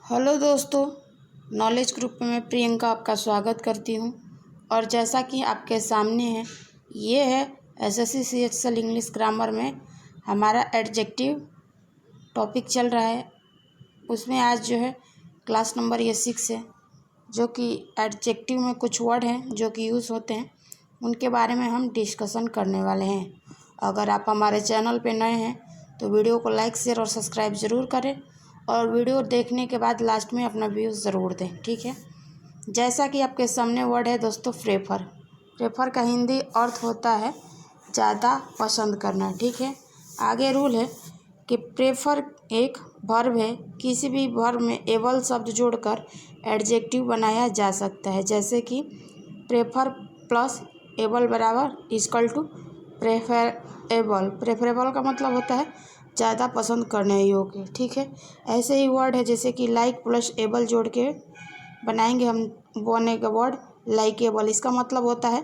Hello दोस्तों, knowledge group में मैं प्रियंका आपका स्वागत करती हूँ। और जैसा कि आपके सामने है, ये है एसएससी CHL इंग्लिश ग्रामर में हमारा एडजेक्टिव टॉपिक चल रहा है। उसमें आज जो है क्लास नंबर ये 6 है, जो कि एडजेक्टिव में कुछ वर्ड हैं जो कि यूज़ होते हैं, उनके बारे में हम डिस्कशन करने वाले हैं। अगर आप हमारे चैनल पे नए हैं तो वीडियो को लाइक शेयर और सब्सक्राइब ज़रूर करें, और वीडियो देखने के बाद लास्ट में अपना व्यूज़ ज़रूर दें, ठीक है। जैसा कि आपके सामने वर्ड है दोस्तों, प्रेफर। प्रेफर का हिंदी अर्थ होता है ज़्यादा पसंद करना, ठीक है। आगे रूल है कि प्रेफर एक वर्ब है। किसी भी वर्ब में एबल शब्द जोड़कर एडजेक्टिव बनाया जा सकता है, जैसे कि प्रेफर प्लस एबल बराबर इक्वल टू प्रेफरेबल। प्रेफरेबल का मतलब होता है ज़्यादा पसंद करने योग्य, ठीक है। ऐसे ही वर्ड है जैसे कि लाइक प्लस एबल जोड़ के बनाएंगे हम, बनेगा वर्ड लाइकेबल। इसका मतलब होता है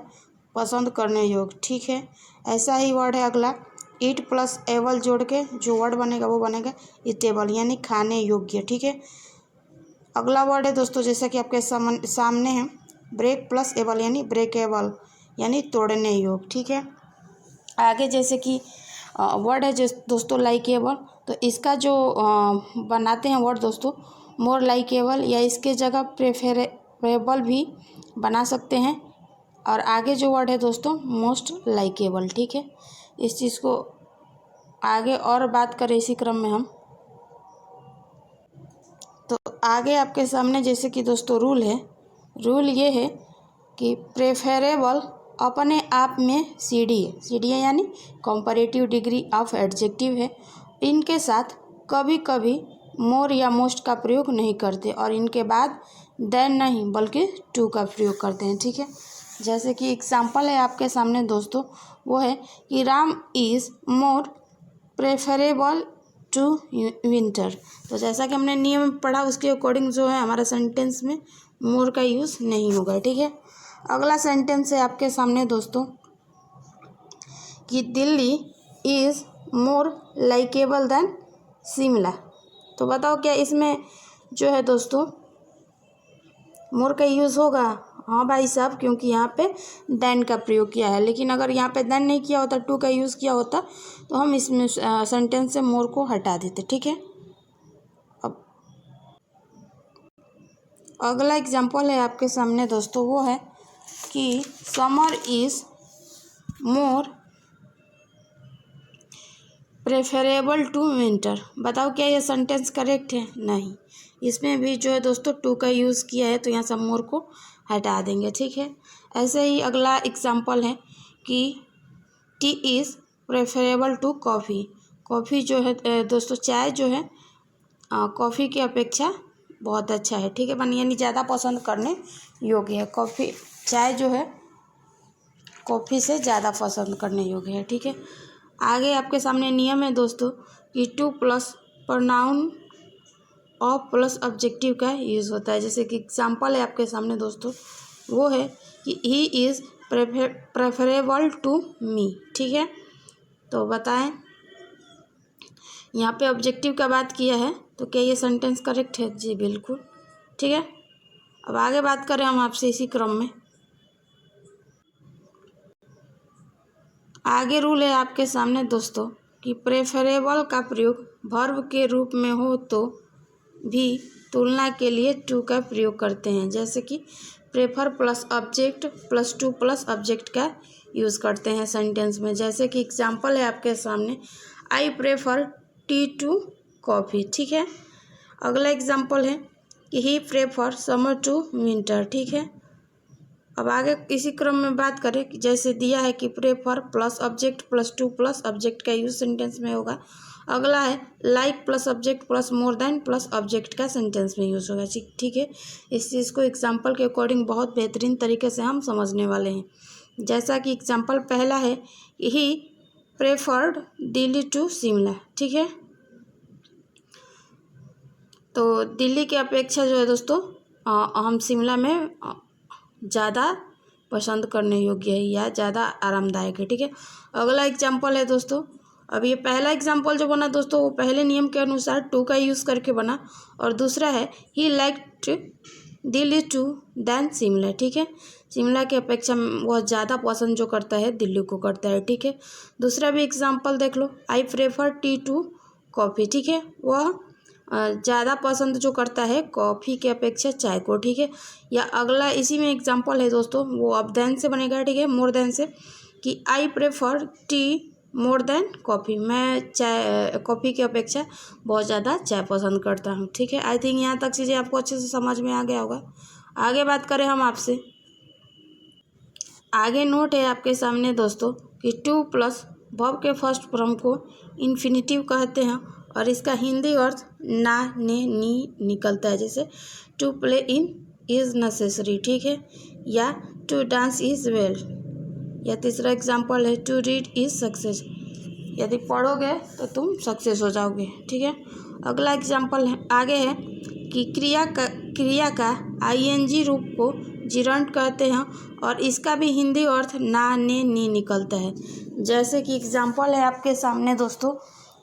पसंद करने योग्य, ठीक है। ऐसा ही वर्ड है अगला, ईट प्लस एबल जोड़ के जो वर्ड बनेगा वो बनेगा ईटेबल, यानी खाने योग्य, ठीक है। अगला वर्ड है दोस्तों, जैसा कि आपके सामने है, ब्रेक प्लस एबल यानी ब्रेकेबल, यानी तोड़ने योग्य, ठीक है। आगे जैसे कि वर्ड है जो दोस्तों लाइकेबल, तो इसका जो बनाते हैं वर्ड दोस्तों मोर लाइकेबल, या इसके जगह प्रेफरेबल भी बना सकते हैं। और आगे जो वर्ड है दोस्तों मोस्ट लाइकेबल, ठीक है। इस चीज़ को आगे और बात करें इसी क्रम में हम, तो आगे आपके सामने जैसे कि दोस्तों रूल है, रूल ये है कि प्रेफरेबल अपने आप में सी डी है यानी कंपैरेटिव डिग्री ऑफ एडजेक्टिव है। इनके साथ कभी कभी मोर या मोस्ट का प्रयोग नहीं करते, और इनके बाद देन नहीं बल्कि टू का प्रयोग करते हैं, ठीक है। जैसे कि एग्जाम्पल है आपके सामने दोस्तों, वो है कि Ram is more preferable to winter. तो जैसा कि हमने नियम पढ़ा उसके अकॉर्डिंग जो है हमारा सेंटेंस में मोर का यूज़ नहीं होगा, ठीक है। अगला सेंटेंस है आपके सामने दोस्तों कि Delhi is more likeable than Shimla. तो बताओ क्या इसमें जो है दोस्तों मोर का यूज़ होगा? हाँ भाई साहब, क्योंकि यहाँ पे देन का प्रयोग किया है। लेकिन अगर यहाँ पे देन नहीं किया होता, टू का यूज़ किया होता, तो हम इसमें सेंटेंस से मोर को हटा देते, ठीक है। अब अगला एग्जाम्पल है आपके सामने दोस्तों, वो है कि summer is more preferable to winter. बताओ क्या ये सेंटेंस करेक्ट है? नहीं, इसमें भी जो है दोस्तों टू का यूज़ किया है, तो यहाँ से मोर को हटा देंगे, ठीक है। ऐसे ही अगला एग्जाम्पल है कि tea is preferable to coffee. Coffee जो है दोस्तों, चाय जो है कॉफ़ी की अपेक्षा बहुत अच्छा है, ठीक है, यानी ज़्यादा पसंद करने योग्य है। कॉफ़ी, चाय जो है कॉफ़ी से ज़्यादा पसंद करने योग्य है, ठीक है। आगे आपके सामने नियम है दोस्तों कि two plus pronoun of plus objective का यूज़ होता है। जैसे कि एग्जाम्पल है आपके सामने दोस्तों, वो है कि he is preferable to me, ठीक है। तो बताएं, यहाँ पे ऑब्जेक्टिव का बात किया है, तो क्या ये सेंटेंस करेक्ट है? जी बिल्कुल, ठीक है। अब आगे बात करें हम आपसे इसी क्रम में। आगे रूल है आपके सामने दोस्तों कि प्रेफरेबल का प्रयोग वर्ब के रूप में हो तो भी तुलना के लिए टू का प्रयोग करते हैं। जैसे कि prefer plus object plus two plus object का यूज़ करते हैं सेंटेंस में। जैसे कि एग्जाम्पल है आपके सामने, I prefer tea to coffee, ठीक है। अगला एग्जाम्पल है कि he prefer summer to winter, ठीक है। अब आगे इसी क्रम में बात करें कि जैसे दिया है कि prefer plus object plus two plus object का यूज सेंटेंस में होगा। अगला है like plus object plus more than plus object का सेंटेंस में यूज़ होगा, ठीक है। इस चीज़ को एग्जाम्पल के अकॉर्डिंग बहुत बेहतरीन तरीके से हम समझने वाले हैं। जैसा कि एग्जाम्पल पहला है, ही प्रेफर्ड दिल्ली टू शिमला, ठीक है। तो दिल्ली की अपेक्षा जो है दोस्तों हम शिमला में ज़्यादा पसंद करने योग्य है या ज़्यादा आरामदायक है, ठीक है। अगला एग्जाम्पल है दोस्तों, अब ये पहला एग्जाम्पल जो बना दोस्तों वो पहले नियम के अनुसार टू का यूज़ करके बना, और दूसरा है he liked Delhi to than Shimla. ठीक है, शिमला की अपेक्षा बहुत ज़्यादा पसंद जो करता है दिल्ली को करता है। ठीक है, दूसरा भी एग्जाम्पल देख लो, I prefer tea to coffee. ठीक है, वह ज़्यादा पसंद जो करता है कॉफ़ी के अपेक्षा चाय को। ठीक है, या अगला इसी में एग्जाम्पल है दोस्तों, वो अब देन से बनेगा। ठीक है, मोर देन से, कि आई prefer T more than coffee, मैं चाय कॉफ़ी की अपेक्षा बहुत ज़्यादा चाय पसंद करता हूँ। ठीक है, आई थिंक यहाँ तक चीज़ें आपको अच्छे से समझ में आ गया होगा। आगे बात करें हम आपसे, आगे नोट है आपके सामने दोस्तों कि टू प्लस वर्ब के फर्स्ट फॉर्म को इन्फिनिटिव कहते हैं, और इसका हिंदी अर्थ ना ने नी निकलता है, जैसे to play in is necessary. ठीक है, या टू डांस इज़ वेल, या तीसरा एग्जाम्पल है टू रीड इज़ सक्सेस, यदि पढ़ोगे तो तुम सक्सेस हो जाओगे। ठीक है, अगला एग्जाम्पल है आगे है कि क्रिया का आईएनजी रूप को जिरंट कहते हैं, और इसका भी हिंदी अर्थ ना ने नी निकलता है। जैसे कि एग्जाम्पल है आपके सामने दोस्तों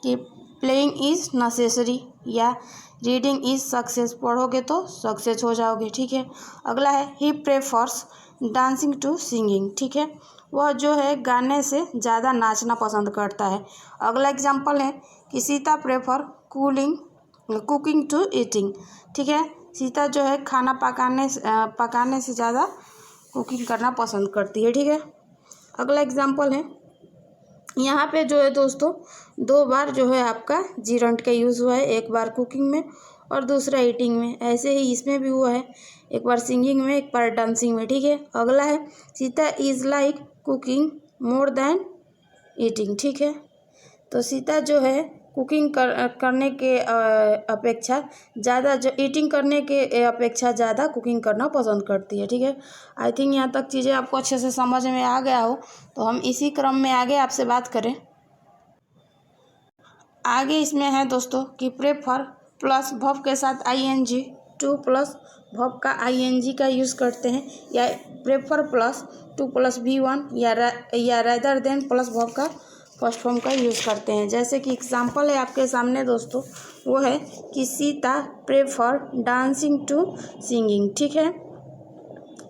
कि प्लेइंग इज़ नेसेसरी या रीडिंग इज़ सक्सेस, पढ़ोगे तो सक्सेस हो जाओगे। ठीक है, अगला है he prefers dancing to singing. ठीक है, वह जो है गाने से ज़्यादा नाचना पसंद करता है। अगला एग्जाम्पल है कि Sita prefer cooking to eating. ठीक है, सीता जो है खाना पकाने से ज़्यादा कुकिंग करना पसंद करती है। ठीक है, अगला एग्जाम्पल है, यहाँ पे जो है दोस्तों दो बार जो है आपका जिरंट का यूज़ हुआ है, एक बार कुकिंग में और दूसरा ईटिंग में। ऐसे ही इसमें भी हुआ है, एक बार सिंगिंग में एक बार डांसिंग में। ठीक है, अगला है Sita is like cooking more than eating. ठीक है, तो सीता जो है कुकिंग करने के अपेक्षा ज़्यादा, जो ईटिंग करने के अपेक्षा ज़्यादा कुकिंग करना पसंद करती है। ठीक है, आई थिंक यहाँ तक चीज़ें आपको अच्छे से समझ में आ गया हो, तो हम इसी क्रम में आगे आपसे बात करें। आगे इसमें है दोस्तों कि प्रेफर प्लस वर्ब के साथ आईएनजी, टू प्लस वर्ब का आईएनजी का यूज़ करते हैं, या prefer plus two plus V1, या रेदर देन प्लस वर्ब का फर्स्ट फॉर्म का यूज़ करते हैं। जैसे कि एग्जाम्पल है आपके सामने दोस्तों, वो है कि Sita prefer dancing to singing. ठीक है,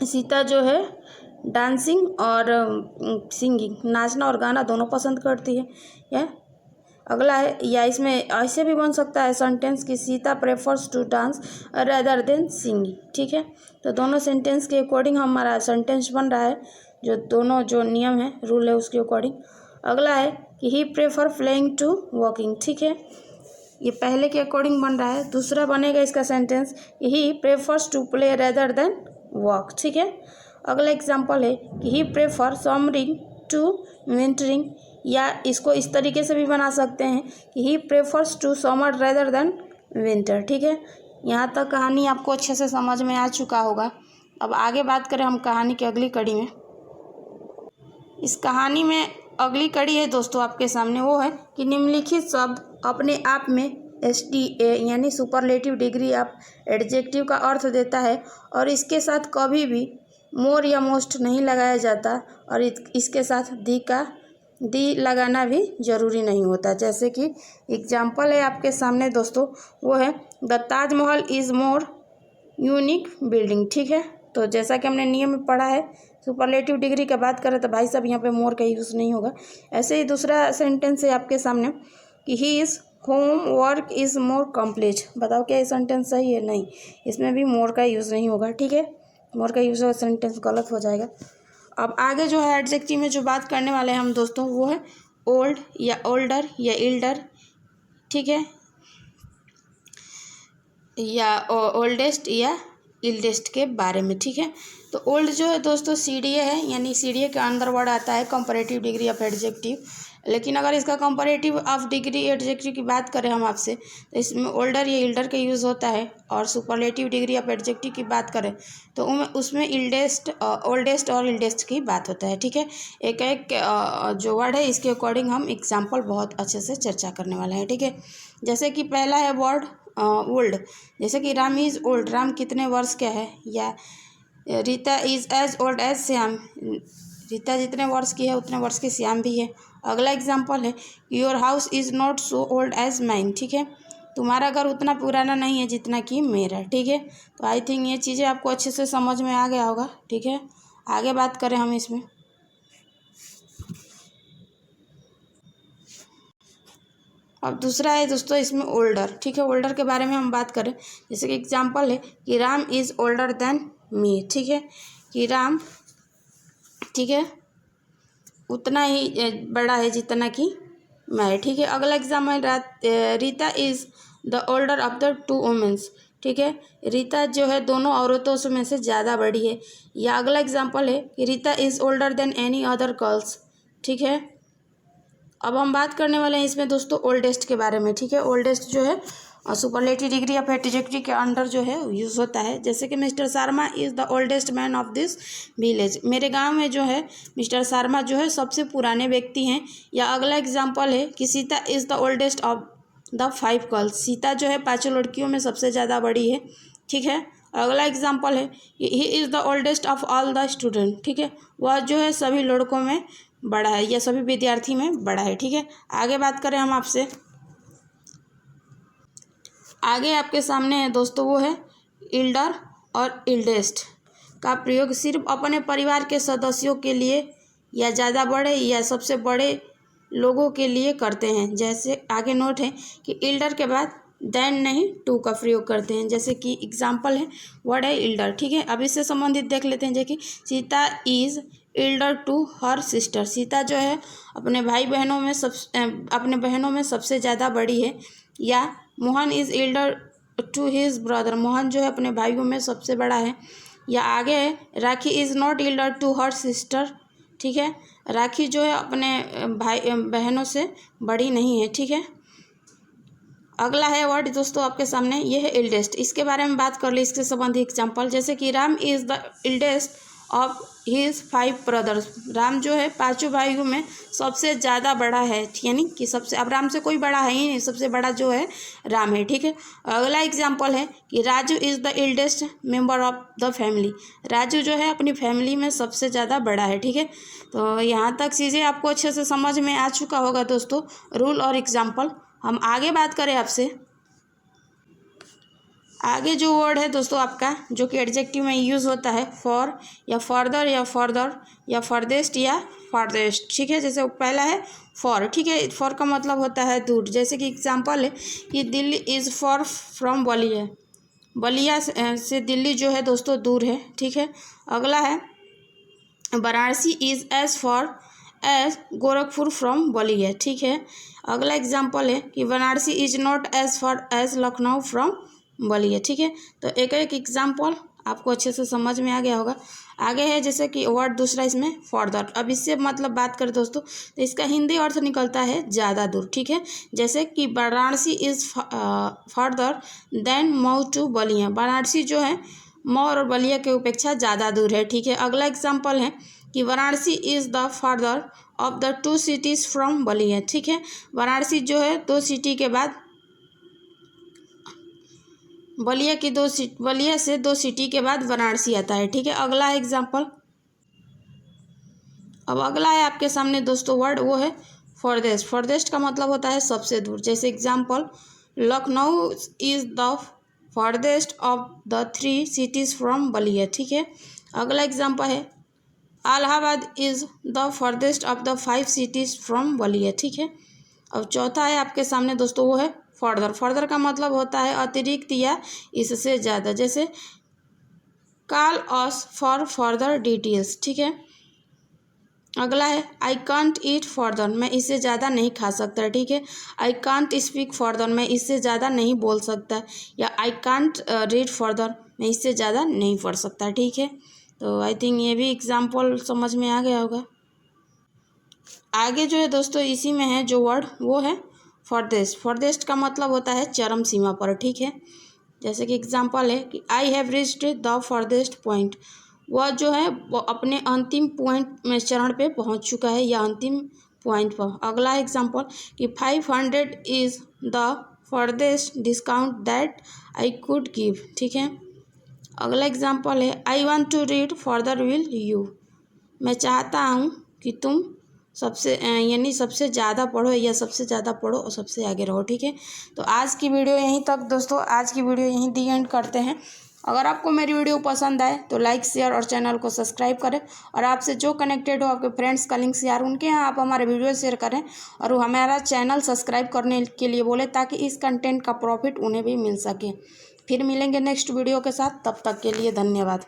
सीता जो है डांसिंग और सिंगिंग, नाचना और गाना दोनों पसंद करती है। या अगला है, या इसमें ऐसे भी बन सकता है सेंटेंस कि Sita prefers to dance rather than singing. ठीक है, तो दोनों सेंटेंस के अकॉर्डिंग हमारा सेंटेंस बन रहा है, जो दोनों जो नियम है रूल है उसके अकॉर्डिंग। अगला है कि he prefer playing to walking. ठीक है, ये पहले के अकॉर्डिंग बन रहा है। दूसरा बनेगा इसका sentence he prefers to play rather than walk. ठीक है, अगला एग्जाम्पल है कि he prefer summering to wintering, या इसको इस तरीके से भी बना सकते हैं कि he prefers to summer rather than winter. ठीक है, यहाँ तक कहानी आपको अच्छे से समझ में आ चुका होगा। अब आगे बात करें हम कहानी की अगली कड़ी में। इस कहानी में अगली कड़ी है दोस्तों आपके सामने, वो है कि निम्नलिखित शब्द अपने आप में STA यानी सुपरलेटिव डिग्री ऑफ एडजेक्टिव का अर्थ देता है, और इसके साथ कभी भी मोर या मोस्ट नहीं लगाया जाता, और इसके साथ दी लगाना भी ज़रूरी नहीं होता। जैसे कि एग्जाम्पल है आपके सामने दोस्तों, वो है the Taj Mahal is more unique building. ठीक है, तो जैसा कि हमने नियम में पढ़ा है, सुपरलेटिव डिग्री का बात करें तो भाई साहब यहाँ पे मोर का यूज़ नहीं होगा। ऐसे ही दूसरा सेंटेंस है आपके सामने कि he is home work is more complete. बताओ क्या ये सेंटेंस सही है? नहीं, इसमें भी मोर का यूज़ नहीं होगा। ठीक है, मोर का यूज़ होगा सेंटेंस गलत हो जाएगा। अब आगे जो है एडजेक्टिव में जो बात करने वाले हैं हम दोस्तों, वो है ओल्ड या ओल्डर या इल्डर। ठीक है, या ओल्डेस्ट या इल्डेस्ट के बारे में। ठीक है, तो ओल्ड जो है दोस्तों CDA है, यानी CDA के अंदर वर्ड आता है कंपैरेटिव डिग्री ऑफ एडजेक्टिव। लेकिन अगर इसका कंपैरेटिव ऑफ डिग्री एडजेक्टिव की बात करें हम आपसे, तो इसमें ओल्डर या इल्डर का यूज़ होता है, और सुपरलेटिव डिग्री ऑफ एडजेक्टिव की बात करें तो उसमें ओल्डेस्ट और इल्डेस्ट की बात होता है। ठीक है, एक एक जो वर्ड है इसके अकॉर्डिंग हम एग्जाम्पल बहुत अच्छे से चर्चा करने वाले हैं। ठीक है, जैसे कि पहला है वर्ड ओल्ड, जैसे कि राम इज़ ओल्ड, राम कितने वर्ष का है। या Rita is as old as Shyam, Rita जितने वर्ष की है उतने वर्ष की श्याम भी है। अगला एग्जाम्पल है your house is not so old age mine, ठीक है, तुम्हारा घर उतना पुराना नहीं है जितना कि मेरा, ठीक है। तो आई थिंक ये चीज़ें आपको अच्छे से समझ में आ गया होगा, ठीक है। आगे बात करें हम इसमें, अब दूसरा है दोस्तों इसमें ओल्डर, ठीक है। ओल्डर के बारे में हम बात करें, जैसे कि एग्जांपल है कि Ram is older than me, ठीक है, कि राम, ठीक है, उतना ही बड़ा है जितना कि मैं, ठीक है। अगला example Rita is the older of the two womens, ठीक है, रीता जो है दोनों औरतों में से ज़्यादा बड़ी है। या अगला एग्जाम्पल है कि Rita is older than any other girls, ठीक है। अब हम बात करने वाले हैं इसमें दोस्तों ओल्डेस्ट के बारे में, ठीक है। ओल्डेस्ट जो है सुपरलेटिव डिग्री या एडजेक्टिव के अंडर जो है यूज़ होता है, जैसे कि mister Sharma is the oldest man of this village, मेरे गांव में जो है मिस्टर शर्मा जो है सबसे पुराने व्यक्ति हैं। या अगला एग्जांपल है कि Sita is the oldest of the 5 girls, Sita जो है 5 लड़कियों में सबसे ज़्यादा बड़ी है, ठीक है। अगला एग्जांपल है कि he is the oldest of all the student, ठीक है, वह जो है सभी लड़कों में बड़ा है या सभी विद्यार्थी में बड़ा है, ठीक है। आगे बात करें हम आपसे, आगे आपके सामने है दोस्तों वो है इल्डर और इल्डेस्ट का प्रयोग सिर्फ अपने परिवार के सदस्यों के लिए या ज़्यादा बड़े या सबसे बड़े लोगों के लिए करते हैं। जैसे आगे नोट है कि इल्डर के बाद देन नहीं टू का प्रयोग करते हैं, जैसे कि एग्जाम्पल है वर्ड है इल्डर, ठीक है। अब इससे संबंधित देख लेते हैं, जैसे कि Sita is elder to her sister, Sita जो है अपने अपने बहनों में सबसे ज़्यादा बड़ी है। या Mohan is elder to his brother, Mohan जो है अपने भाइयों में सबसे बड़ा है। या आगे है Rakhi is not elder to her sister, ठीक है, राखी जो है अपने बहनों से बड़ी नहीं है, ठीक है। अगला है वर्ड दोस्तों आपके सामने, ये है इल्डेस्ट, इसके बारे में बात कर ली, इसके संबंधी एग्जाम्पल, जैसे कि Ram is the eldest of his 5 brothers, Ram जो है 5 भाइयों में सबसे ज़्यादा बड़ा है, यानी कि सबसे, अब राम से कोई बड़ा है ही नहीं, सबसे बड़ा जो है राम है, ठीक है। अगला एग्जाम्पल है कि Raju is the eldest member of the family, Raju जो है अपनी फैमिली में सबसे ज़्यादा बड़ा है, ठीक है। तो यहाँ तक चीज़ें आपको अच्छे से समझ में आ चुका होगा दोस्तों, रूल और एग्जाम्पल। हम आगे बात करें आपसे, आगे जो वर्ड है दोस्तों आपका जो कि एडजेक्टिव में यूज़ होता है फॉर या फर्दर या फर्दर या फर्देस्ट या फारदेस्ट, ठीक है। जैसे पहला है फॉर, ठीक है, फॉर का मतलब होता है दूर, जैसे कि एग्जांपल है कि Delhi is for from Ballia, Ballia से दिल्ली जो है दोस्तों दूर है, ठीक है। अगला है Varanasi is as far as Gorakhpur from Ballia, ठीक है। अगला एग्जांपल है कि Varanasi is not as far as Lucknow from Ballia, ठीक है। तो एक एक एग्जांपल आपको अच्छे से समझ में आ गया होगा। आगे है जैसे कि वर्ड दूसरा इसमें फर्दर, अब इससे मतलब बात करें दोस्तों तो इसका हिंदी अर्थ निकलता है ज़्यादा दूर, ठीक है। जैसे कि Varanasi is farther than Mau to Ballia, Varanasi जो है मऊ और बलिया के अपेक्षा ज़्यादा दूर है, ठीक है। अगला एग्जाम्पल है कि Varanasi is the further of the 2 cities from Ballia, ठीक है, वाराणसी जो है 2 सिटी के बाद बलिया से 2 सिटी के बाद वाराणसी आता है, ठीक है। अगला एग्जाम्पल, अब अगला है आपके सामने दोस्तों वर्ड, वो है फॉरदेस्ट, फॉरदेस्ट का मतलब होता है सबसे दूर, जैसे example Lucknow is the farthest of the 3 cities from Ballia, ठीक है। अगला एग्जाम्पल है Allahabad is the farthest of the 5 cities from Ballia, ठीक है। अब चौथा है आपके सामने दोस्तों वो है फर्दर, फर्दर का मतलब होता है अतिरिक्त या इससे ज़्यादा, जैसे call us for further details, ठीक है। अगला है आई कांट ईट फर्दर, मैं इससे ज़्यादा नहीं खा सकता, ठीक है। आई कांट स्पीक फर्दर, मैं इससे ज़्यादा नहीं बोल सकता। या आई कांट रीड फर्दर, मैं इससे ज़्यादा नहीं पढ़ सकता, ठीक है। तो आई थिंक ये भी एग्जाम्पल समझ में आ गया होगा। आगे जो है दोस्तों इसी में है जो वर्ड वो है फर्देस्ट, फर्देस्ट का मतलब होता है चरम सीमा पर, ठीक है। जैसे कि एग्जांपल है कि I have reached the farthest point, वह जो है वो अपने अंतिम पॉइंट में चरण पे पहुंच चुका है या अंतिम पॉइंट पर। अगला एग्जांपल कि 500 is the farthest discount that I could give, ठीक है। अगला एग्जांपल है I want to read further will you, मैं चाहता हूँ कि तुम सबसे यानी सबसे ज़्यादा पढ़ो या सबसे ज़्यादा पढ़ो और सबसे आगे रहो। ठीक है, तो आज की वीडियो यहीं तक दोस्तों, आज की वीडियो यहीं दी एंड करते हैं। अगर आपको मेरी वीडियो पसंद आए तो लाइक शेयर और चैनल को सब्सक्राइब करें, और आपसे जो कनेक्टेड हो आपके फ्रेंड्स कलिंग्स यार उनके यहाँ आप हमारे वीडियो शेयर करें और वो हमारा चैनल सब्सक्राइब करने के लिए बोले, ताकि इस कंटेंट का प्रॉफिट उन्हें भी मिल सके। फिर मिलेंगे नेक्स्ट वीडियो के साथ, तब तक के लिए धन्यवाद।